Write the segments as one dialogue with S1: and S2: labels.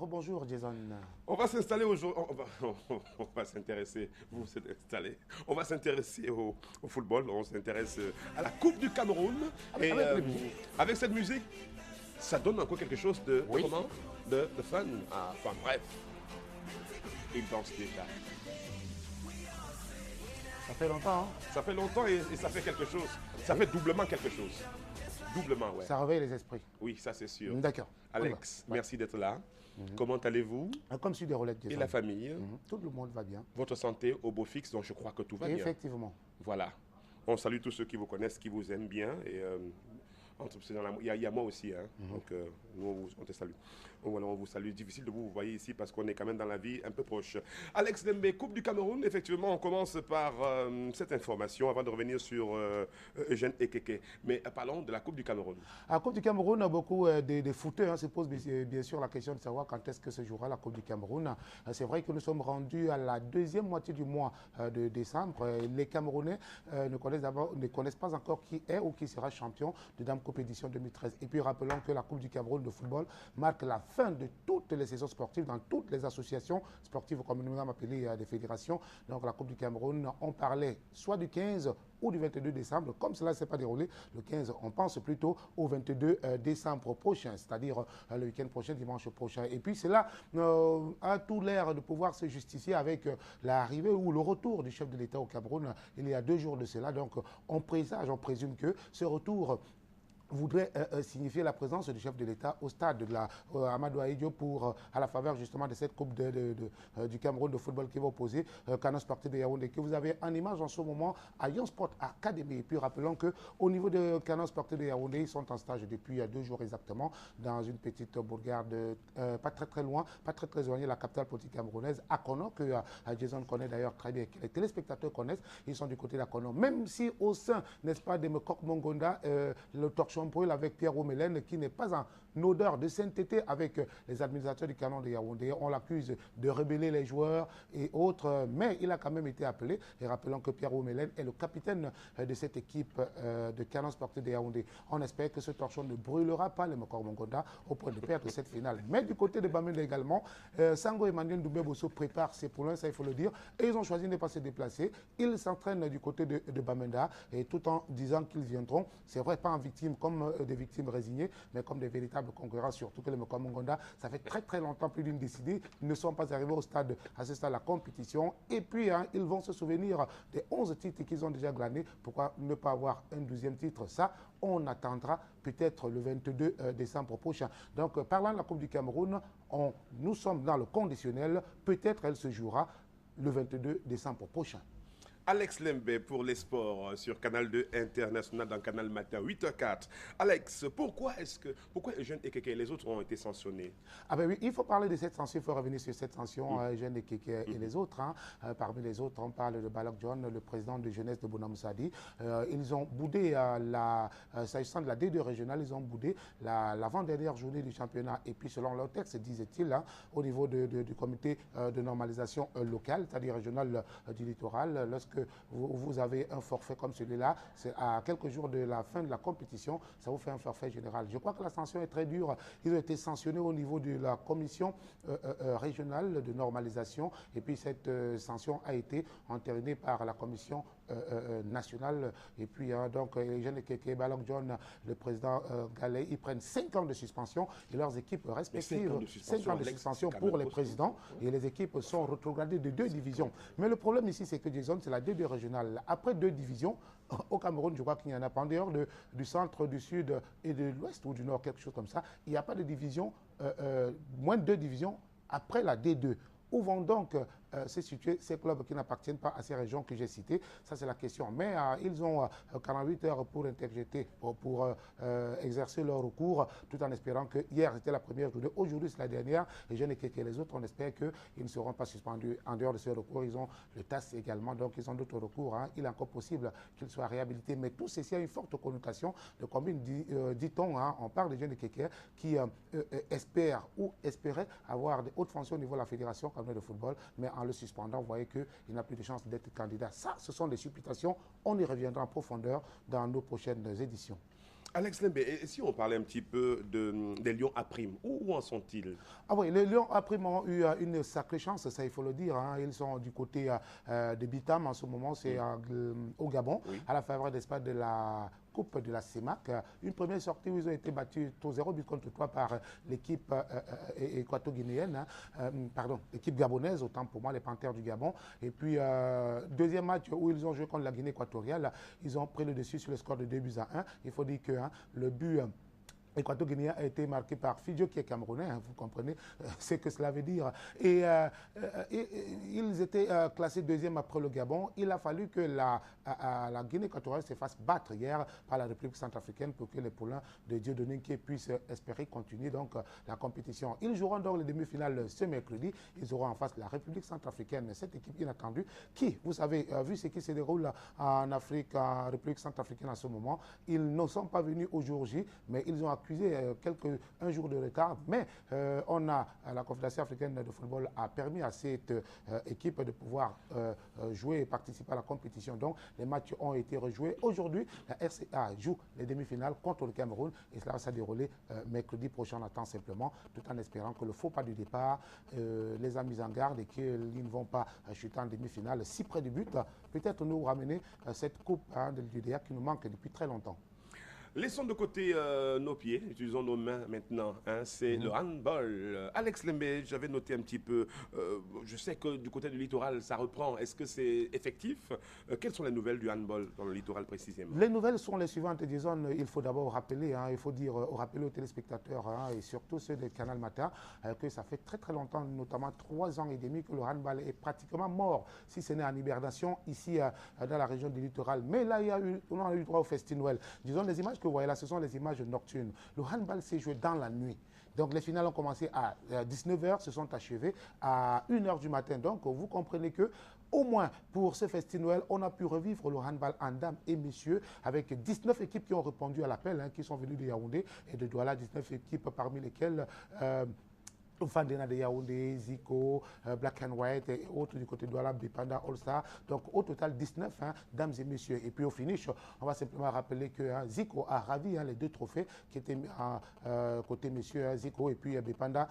S1: Rebonjour Jason.
S2: On va s'installer aujourd'hui, on va s'intéresser, vous vous êtes installés, on va s'intéresser au football, on s'intéresse à la Coupe du Cameroun. Et avec cette musique, ça donne encore quelque chose de,
S1: Oui.
S2: comment de fun. Ah, enfin bref, il danse déjà.
S1: Ça fait longtemps, hein?
S2: Ça fait longtemps et ça fait quelque chose. Ça fait doublement quelque chose. Doublement, ouais.
S1: Ça réveille les esprits.
S2: Oui, ça c'est sûr.
S1: D'accord.
S2: Alex, merci d'être là. Comment allez-vous?
S1: Comme sur des roulettes, Jason.
S2: Et la famille?
S1: Tout le monde va bien.
S2: Votre santé au beau fixe, donc je crois que tout va bien.
S1: Effectivement.
S2: Voilà. On salue tous ceux qui vous connaissent, qui vous aiment bien. Et il y a moi aussi. Hein. Donc, nous, on te salue. Donc, voilà, on vous salue. Difficile de vous voyez ici parce qu'on est quand même dans la vie un peu proche. Alex Lembe, Coupe du Cameroun. Effectivement, on commence par cette information avant de revenir sur Eugène Ekeke. Mais parlons de la Coupe du Cameroun.
S1: À la Coupe du Cameroun, beaucoup de footeurs se posent bien sûr la question de savoir quand est-ce que se jouera la Coupe du Cameroun. C'est vrai que nous sommes rendus à la deuxième moitié du mois de décembre. Les Camerounais ne connaissent pas encore qui est ou qui sera champion de Dame Coupe édition 2013. Et puis rappelons que la Coupe du Cameroun de football marque la fin de toutes les saisons sportives dans toutes les associations sportives communément appelées des fédérations. Donc la Coupe du Cameroun, on parlait soit du 15 ou du 22 décembre. Comme cela ne s'est pas déroulé, le 15, on pense plutôt au 22 décembre prochain, c'est-à-dire le week-end prochain, dimanche prochain. Et puis cela a tout l'air de pouvoir se justifier avec l'arrivée ou le retour du chef de l'État au Cameroun il y a 2 jours de cela. Donc on présage, on présume que ce retour voudrait signifier la présence du chef de l'État au stade de la Amadou Ahidjo pour, à la faveur justement de cette Coupe du Cameroun de football qui va opposer Canon Sportif de Yaoundé, que vous avez en image en ce moment à Young Sport Academy. Et puis rappelons qu'au niveau de Canon Sportif de Yaoundé, ils sont en stage depuis 2 jours exactement dans une petite bourgade pas très loin, pas très éloignée de la capitale politique camerounaise, Akono, que Jason connaît d'ailleurs très bien, que les téléspectateurs connaissent. Ils sont du côté d'Akono. Même si au sein, n'est-ce pas, de Mekok Mongonda, le torchon brûle avec Pierre Omelen, qui n'est pas en odeur de sainteté avec les administrateurs du canon de Yaoundé. On l'accuse de rebeller les joueurs et autres, mais il a quand même été appelé. Et rappelons que Pierre Omelen est le capitaine de cette équipe de canon sportif de Yaoundé. On espère que ce torchon ne brûlera pas les Mekok Mongonda au point de perdre cette finale. Mais du côté de Bamenda également, Sango Emmanuel Doumbé-Bosso prépare ses poulains, ça il faut le dire, et ils ont choisi de ne pas se déplacer. Ils s'entraînent du côté de Bamenda, et tout en disant qu'ils viendront, c'est vrai, pas en victime comme des victimes résignées, mais comme des véritables concurrents, surtout que les Mekok Mongonda, ça fait très longtemps, plus d'une décennie, ils ne sont pas arrivés à ce stade de la compétition. Et puis, ils vont se souvenir des 11 titres qu'ils ont déjà glanés. Pourquoi ne pas avoir un 12e titre? Ça, on attendra peut-être le 22 décembre prochain. Donc, parlant de la Coupe du Cameroun, nous sommes dans le conditionnel. Peut-être elle se jouera le 22 décembre prochain.
S2: Alex Lembe pour les sports sur Canal 2 International dans Canal Matin 8h04. Alex, pourquoi Eugène Ekeke et les autres ont été sanctionnés?
S1: Ah ben oui, il faut parler de cette sanction, il faut revenir sur cette sanction, Eugène Ekeke et les autres. Parmi les autres, on parle de Balak John, le président de jeunesse de Bonhomme Sadi. Ils ont boudé, s'agissant de la D2 régionale, ils ont boudé l'avant-dernière journée du championnat. Et puis selon leur texte, disait-il, au niveau du comité de normalisation locale, c'est-à-dire régional du littoral, lorsque vous avez un forfait comme celui-là, c'est à quelques jours de la fin de la compétition, ça vous fait un forfait général. Je crois que la sanction est très dure. Ils ont été sanctionnés au niveau de la commission régionale de normalisation, et puis cette sanction a été entérinée par la commission nationale. Et puis donc Eugène Ekeke, Balak John, le président Gallet, ils prennent 5 ans de suspension et leurs équipes respectives, 5 ans de suspension pour les présidents, et les équipes sont rétrogradées de 2 divisions. Mais le problème ici, c'est que Jason, c'est la D2 régionale. Après 2 divisions, au Cameroun, je crois qu'il n'y en a pas, en dehors du centre, du sud et de l'ouest ou du nord, quelque chose comme ça, il n'y a pas de division, moins de 2 divisions après la D2. Où vont donc se situer ces clubs qui n'appartiennent pas à ces régions que j'ai citées? Ça, c'est la question. Mais ils ont 48 heures pour interjeter, pour exercer leur recours, tout en espérant que hier, c'était la première journée. Aujourd'hui, c'est la dernière. Et je n'ai que les autres, on espère qu'ils ne seront pas suspendus en dehors de ce recours. Ils ont le TAS également, donc ils ont d'autres recours. Il est encore possible qu'ils soient réhabilités. Mais tout ceci a une forte connotation de combien dit-on. On parle de jeunes Kékés qui espèrent ou espéraient avoir des hautes fonctions au niveau de la fédération de football, mais en le suspendant, vous voyez qu'il n'a plus de chance d'être candidat. Ça, ce sont des supputations. On y reviendra en profondeur dans nos prochaines éditions.
S2: Alex Lembe, et si on parlait un petit peu des Lions à prime, où en sont-ils?
S1: Ah oui, les Lions à prime ont eu une sacrée chance, ça il faut le dire. Hein. Ils sont du côté de Bitam en ce moment, c'est au Gabon,
S2: Oui.
S1: à la faveur d'espace de la Coupe de la CEMAC. Une première sortie où ils ont été battus 0 but contre 3 par l'équipe équato-guinéenne, hein. Pardon, l'équipe gabonaise, autant pour moi, les Panthères du Gabon. Et puis, deuxième match où ils ont joué contre la Guinée équatoriale, ils ont pris le dessus sur le score de 2 buts à 1. Il faut dire que le but équato-guinéen a été marqué par Fidjo qui est camerounais, hein, vous comprenez ce que cela veut dire. Et ils étaient classés deuxième après le Gabon. Il a fallu que la Guinée équatoriale se fasse battre hier par la République centrafricaine pour que les poulains de Dieudonné puissent espérer continuer donc la compétition. Ils joueront donc les demi-finales ce mercredi. Ils auront en face la République centrafricaine, cette équipe inattendue qui, vous savez, vu ce qui se déroule en Afrique, en République centrafricaine en ce moment, ils ne sont pas venus au jour J, mais ils ont accusé un jour de retard, mais la Confédération africaine de football a permis à cette équipe de pouvoir jouer et participer à la compétition. Donc, les matchs ont été rejoués. Aujourd'hui, la RCA joue les demi-finales contre le Cameroun et cela va se dérouler mercredi prochain. On attend simplement, tout en espérant que le faux pas du départ les a mis en garde et qu'ils ne vont pas chuter en demi-finale si près du but. Peut-être nous ramener cette coupe de l'UDA qui nous manque depuis très longtemps.
S2: Laissons de côté nos pieds, utilisons nos mains maintenant. Hein, c'est le handball. Alex Lembe, j'avais noté un petit peu. Je sais que du côté du littoral, ça reprend. Est-ce que c'est effectif? Quelles sont les nouvelles du handball dans le littoral précisément?
S1: Les nouvelles sont les suivantes. Disons, il faut d'abord rappeler, il faut dire, rappeler aux téléspectateurs et surtout ceux de Canal Matin que ça fait très très longtemps, notamment 3 ans et demi, que le handball est pratiquement mort, si ce n'est en hibernation ici dans la région du littoral. Mais là, on a eu droit au Festi-Noël. Disons, les images que vous voyez là, ce sont les images nocturnes. Le handball s'est joué dans la nuit. Donc les finales ont commencé à 19h, se sont achevées à 1h du matin. Donc vous comprenez que au moins pour ce Festi-Noël, on a pu revivre le handball en dames et messieurs avec 19 équipes qui ont répondu à l'appel, qui sont venues de Yaoundé et de Douala, 19 équipes parmi lesquelles Fandena de Yaoundé, Zico, Black and White et autres du côté de Douala, Bipanda, All Star. Donc au total 19, dames et messieurs. Et puis au finish, on va simplement rappeler que Zico a ravi les 2 trophées qui étaient côté messieurs, Zico, et puis Bipanda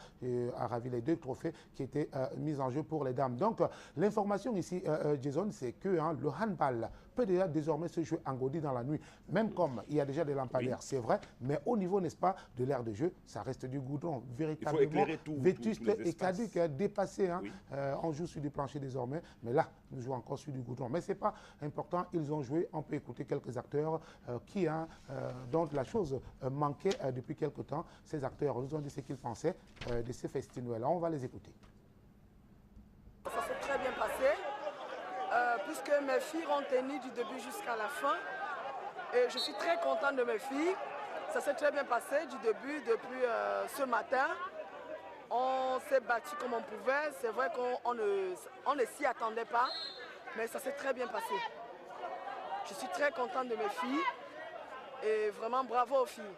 S1: a ravi les 2 trophées qui étaient mis en jeu pour les dames. Donc l'information ici, Jason, c'est que le handball peut déjà désormais se jouer en Godi dans la nuit, même comme il y a déjà des lampadaires, c'est vrai, mais au niveau, n'est-ce pas, de l'aire de jeu, ça reste du goudron, véritablement vétuste et caduque, dépassé. On joue sur des planchers désormais, mais là, nous jouons encore sur du goudron. Mais ce n'est pas important, ils ont joué, on peut écouter quelques acteurs dont la chose manquait depuis quelque temps. Ces acteurs nous ont dit ce qu'ils pensaient de ces Festi-Noël. On va les écouter.
S3: Ça s'est très bien passé. Puisque mes filles ont tenu du début jusqu'à la fin. Et je suis très contente de mes filles. Ça s'est très bien passé du début, depuis ce matin. On s'est battu comme on pouvait. C'est vrai qu'on ne s'y attendait pas, mais ça s'est très bien passé. Je suis très contente de mes filles et vraiment bravo aux filles.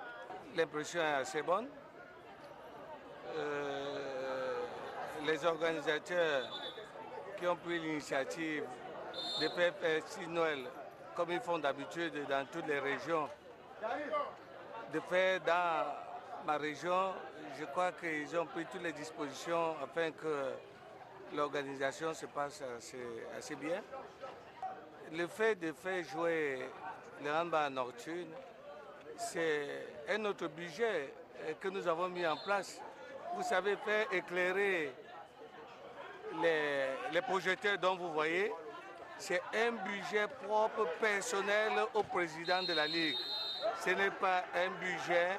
S4: L'impression est assez bonne. Les organisateurs qui ont pris l'initiative de faire Festi-Noël, comme ils font d'habitude dans toutes les régions, de faire dans ma région, je crois qu'ils ont pris toutes les dispositions afin que l'organisation se passe assez bien. Le fait de faire jouer le handball nocturne, c'est un autre budget que nous avons mis en place. Vous savez, faire éclairer les projecteurs dont vous voyez, c'est un budget propre personnel au président de la Ligue. Ce n'est pas un budget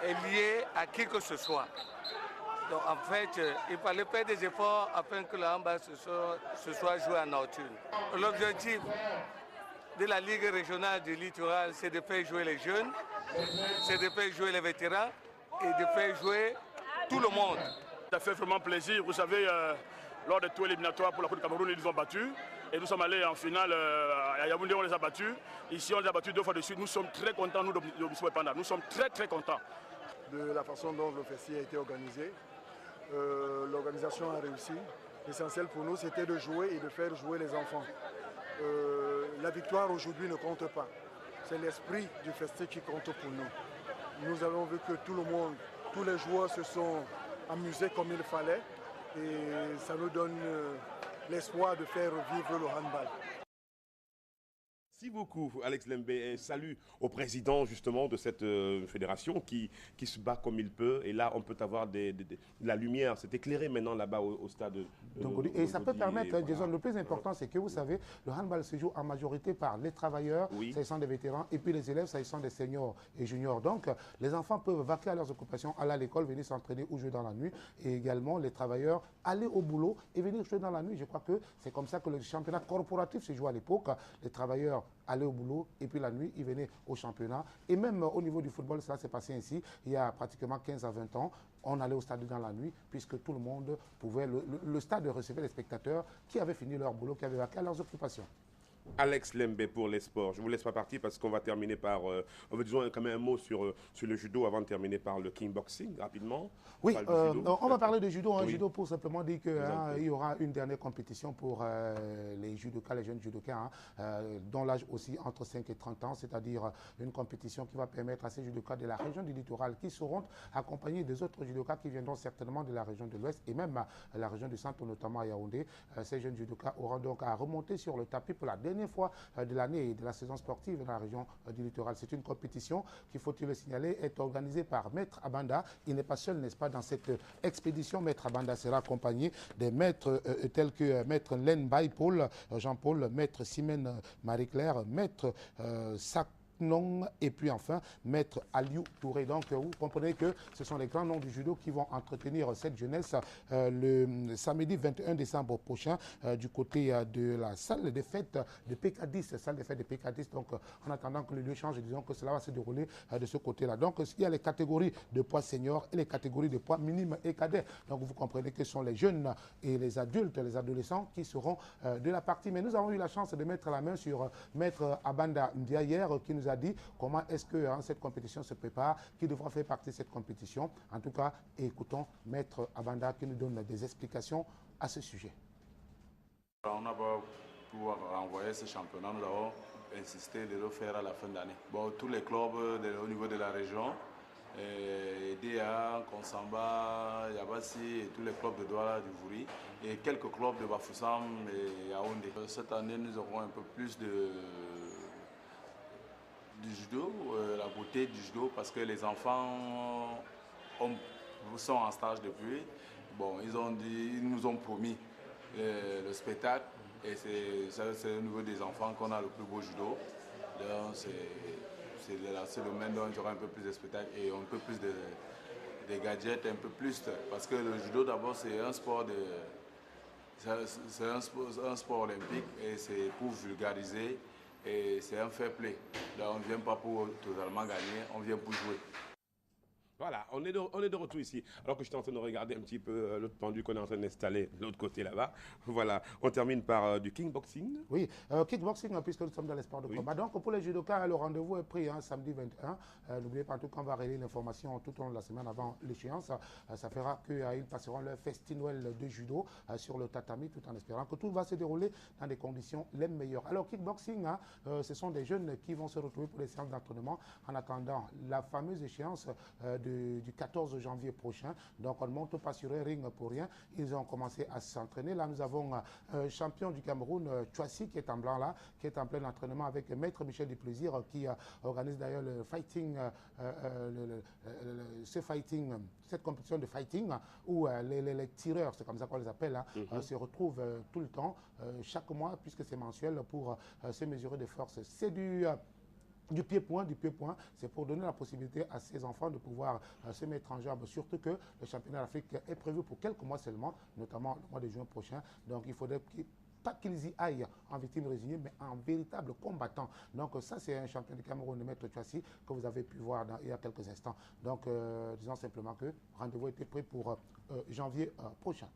S4: lié à qui que ce soit. Donc en fait, il fallait faire des efforts afin que le handball se soit joué en nocturne. L'objectif de la Ligue régionale du littoral, c'est de faire jouer les jeunes, c'est de faire jouer les vétérans et de faire jouer tout le monde.
S5: Ça fait vraiment plaisir. Vous savez, lors des tours éliminatoires pour la Coupe du Cameroun, ils nous ont battus. Et nous sommes allés en finale à Yaoundé, on les a battus. Ici, on les a battus 2 fois de suite. Nous sommes très contents, nous, de Bissau et Panda. Nous sommes très, très contents.
S6: De la façon dont le festival a été organisé, l'organisation a réussi. L'essentiel pour nous, c'était de jouer et de faire jouer les enfants. La victoire aujourd'hui ne compte pas. c'est l'esprit du festin qui compte pour nous. Nous avons vu que tout le monde, tous les joueurs se sont amusés comme il fallait et ça nous donne l'espoir de faire vivre le handball.
S2: Merci beaucoup, Alex Lembe, et salut au président justement de cette fédération qui se bat comme il peut. Et là, on peut avoir de la lumière, c'est éclairé maintenant là-bas au stade.
S1: Et ça peut permettre, Jason, le plus important, c'est que vous savez, le handball se joue en majorité par les travailleurs, s'agissant des vétérans, et puis les élèves, s'agissant des seniors et juniors. Donc, les enfants peuvent vaquer à leurs occupations, aller à l'école, venir s'entraîner ou jouer dans la nuit. Et également, les travailleurs, aller au boulot et venir jouer dans la nuit. Je crois que c'est comme ça que le championnat corporatif se joue à l'époque. Les travailleurs allaient au boulot et puis la nuit, ils venaient au championnat. Et même au niveau du football, cela s'est passé ainsi. Il y a pratiquement 15 à 20 ans, on allait au stade dans la nuit puisque tout le monde pouvait, le stade recevait les spectateurs qui avaient fini leur boulot, qui avaient vaqué à leurs occupations.
S2: Alex Lembe pour les sports. Je ne vous laisse pas partir parce qu'on va terminer par, disons quand même un mot sur le judo avant de terminer par le kickboxing rapidement.
S1: Oui, on va parler de judo. Un judo pour simplement dire qu'il y aura une dernière compétition pour les judokas, les jeunes judokas, dont l'âge aussi entre 5 et 30 ans, c'est-à-dire une compétition qui va permettre à ces judokas de la région du littoral qui seront accompagnés des autres judokas qui viendront certainement de la région de l'Ouest et même la région du centre, notamment à Yaoundé. Ces jeunes judokas auront donc à remonter sur le tapis pour la dernière fois de l'année et de la saison sportive dans la région du littoral. C'est une compétition qui, faut-il le signaler, est organisée par Maître Abanda. Il n'est pas seul, n'est-ce pas, dans cette expédition. Maître Abanda sera accompagné des maîtres tels que Maître Len Bay Paul, Jean-Paul, Maître Simène Marie-Claire, Maître Sac non, et puis enfin, Maître Aliou Touré. Donc, vous comprenez que ce sont les grands noms du judo qui vont entretenir cette jeunesse le samedi 21 décembre prochain du côté de la salle des fêtes de PK10, salle des fêtes de PK10. Donc, en attendant que le lieu change, disons que cela va se dérouler de ce côté-là. Donc, il y a les catégories de poids seniors et les catégories de poids minimes et cadets. Donc, vous comprenez que ce sont les jeunes et les adultes, les adolescents qui seront de la partie. Mais nous avons eu la chance de mettre la main sur Maître Abanda Ndia hier, qui nous a dit comment est-ce que cette compétition se prépare, qui devra faire partie de cette compétition. En tout cas, écoutons Maître Abanda qui nous donne des explications à ce sujet.
S7: On n'a pas pouvoir renvoyer ce championnat, nous avons insisté de le faire à la fin d'année. Bon, tous les clubs au niveau de la région, DA, Konsamba, Yabassi et tous les clubs de Douala, du Vouri et quelques clubs de Bafoussam et Yaoundé. Cette année, nous aurons un peu plus du judo, la beauté du judo, parce que les enfants sont en stage depuis. Bon, ils nous ont promis le spectacle et c'est au niveau des enfants qu'on a le plus beau judo. C'est le domaine dont il y aura un peu plus de spectacles et un peu plus de gadgets, un peu plus. Parce que le judo d'abord c'est un sport un sport olympique et c'est pour vulgariser. Et c'est un fair play. Là, on ne vient pas pour totalement gagner, on vient pour jouer.
S2: Voilà, on est de retour ici. Alors que j'étais en train de regarder un petit peu l'autre pendu qu'on est en train d'installer de l'autre côté là-bas. Voilà, on termine par du kickboxing.
S1: Oui, kickboxing, puisque nous sommes dans les sports de combat. Donc pour les judokas, le rendez-vous est pris samedi 21. N'oubliez pas, en tout cas, on va relayer l'information tout au long de la semaine avant l'échéance. Ça fera qu'ils passeront leur festival de judo sur le tatami, tout en espérant que tout va se dérouler dans des conditions les meilleures. Alors kickboxing, ce sont des jeunes qui vont se retrouver pour les séances d'entraînement en attendant la fameuse échéance du 14 janvier prochain. Donc on ne monte pas sur un ring pour rien. Ils ont commencé à s'entraîner. Là, nous avons un champion du Cameroun, Chouassi, qui est en blanc là, qui est en plein entraînement avec Maître Michel Duplaisir, qui organise d'ailleurs le fighting, cette compétition de fighting, où les tireurs, c'est comme ça qu'on les appelle, se retrouvent tout le temps, chaque mois, puisque c'est mensuel, pour se mesurer de force. C'est du pied-point, c'est pour donner la possibilité à ces enfants de pouvoir se mettre en jambe, surtout que le championnat d'Afrique est prévu pour quelques mois seulement, notamment le mois de juin prochain. Donc il faudrait pas qu'ils y aillent en victime résignée, mais en véritable combattant. Donc ça, c'est un champion du Cameroun, Maître Chouassi, que vous avez pu voir il y a quelques instants. Donc disons simplement que rendez-vous était pris pour janvier prochain.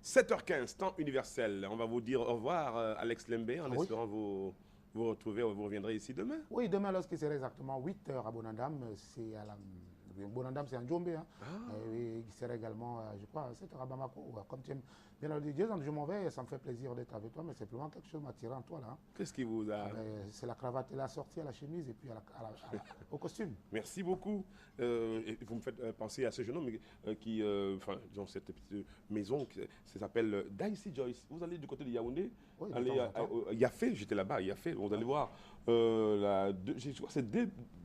S2: 7h15, temps universel. On va vous dire au revoir, Alex Lembe, en espérant vous retrouver, vous reviendrez ici demain.
S1: Oui, demain, lorsqu'il sera exactement 8h à Bonadam, c'est à Bonandam, c'est en Djombe. Hein. Et il sera également, je crois, c'est à Bamako. Comme tu aimes bien le dire, je m'en vais, ça me fait plaisir d'être avec toi, mais simplement quelque chose m'a tiré en toi là. Hein.
S2: Qu'est-ce qui vous a...
S1: C'est la cravate, la sortie à la chemise et puis au costume.
S2: Merci beaucoup. Et vous me faites penser à ce jeune homme qui, dans cette petite maison, ça s'appelle Daisy Joyce. Vous allez du côté de Yaoundé,
S1: oui,
S2: allez à Yafé, j'étais là-bas, Yafé, vous allez voir. C'est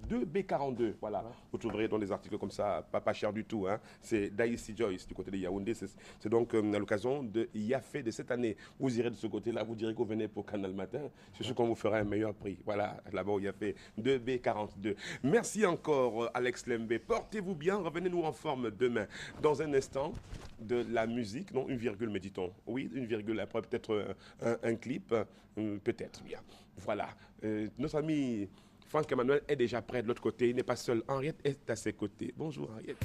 S2: 2B42, voilà. Ouais. Vous trouverez dans des articles comme ça, pas cher du tout. Hein. C'est Daisy Joyce du côté de Yaoundé. C'est donc à l'occasion de Yafé de cette année. Vous irez de ce côté-là, vous direz que vous venez pour Canal Matin. C'est sûr qu'on vous fera un meilleur prix. Voilà, là-bas où Yafé 2B42. Merci encore, Alex Lembe. Portez-vous bien, revenez-nous en forme demain. Dans un instant, de la musique, non, une virgule, me dit-on. Oui, une virgule, après peut-être un clip, peut-être bien. Voilà, notre ami Franck Emmanuel est déjà prêt de l'autre côté, il n'est pas seul. Henriette est à ses côtés. Bonjour Henriette.